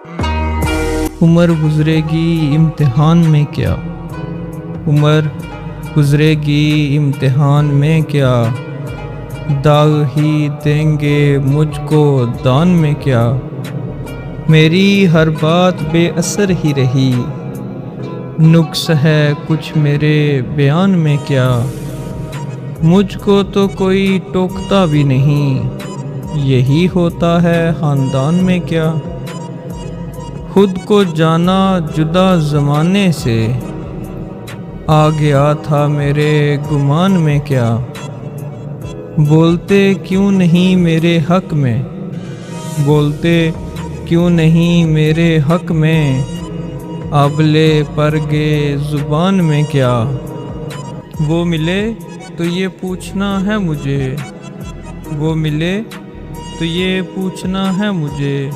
عمر گزرے گی امتحان میں کیا، عمر گزرے گی امتحان میں کیا، داغ ہی دیں گے مجھ کو دان میں کیا، میری ہر بات بے اثر ہی رہی، نقص ہے کچھ میرے بیان میں کیا، مجھ کو تو کوئی ٹوکتا بھی نہیں، یہی ہوتا ہے خاندان میں کیا، خود کو جانا جدا زمانے سے، آ گیا تھا میرے گمان میں کیا، بولتے کیوں نہیں میرے حق میں، بولتے کیوں نہیں میرے حق میں، آبلے پر گے زبان میں کیا، وہ ملے تو یہ پوچھنا ہے مجھے، وہ ملے تو یہ پوچھنا ہے مجھے،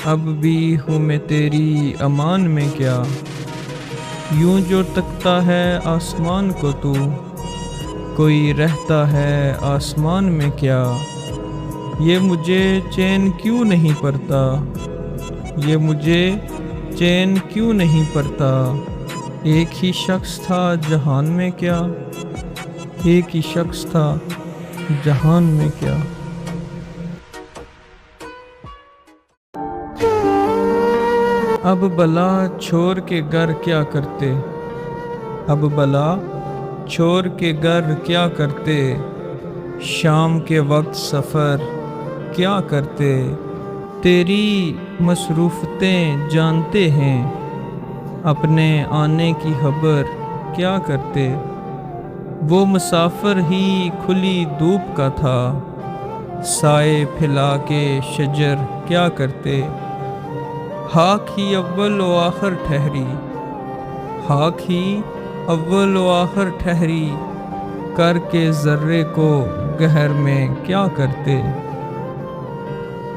اب بھی ہوں میں تیری امان میں کیا، یوں جو تکتا ہے آسمان کو تو، کوئی رہتا ہے آسمان میں کیا، یہ مجھے چین کیوں نہیں پڑتا، یہ مجھے چین کیوں نہیں پڑتا، ایک ہی شخص تھا جہان میں کیا، ایک ہی شخص تھا جہان میں کیا۔ اب بلا چھوڑ کے گھر کیا کرتے، اب بلا چھوڑ کے گھر کیا کرتے، شام کے وقت سفر کیا کرتے، تیری مصروفتیں جانتے ہیں، اپنے آنے کی خبر کیا کرتے، وہ مسافر ہی کھلی دھوپ کا تھا، سائے پھیلا کے شجر کیا کرتے، خاک ہی اول و آخر ٹھہری، خاک ہی اول و آخر ٹھہری، کر کے ذرے کو گہر میں کیا کرتے،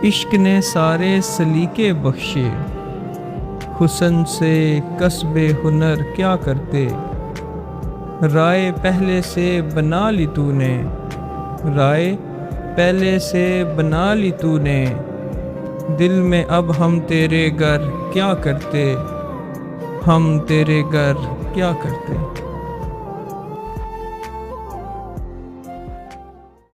عشق نے سارے سلیقے بخشے، حسن سے کسب ہنر کیا کرتے، رائے پہلے سے بنا لی تو نے، رائے پہلے سے بنا لی تو نے، دل میں اب ہم تیرے گھر کیا کرتے، ہم تیرے گھر کیا کرتے۔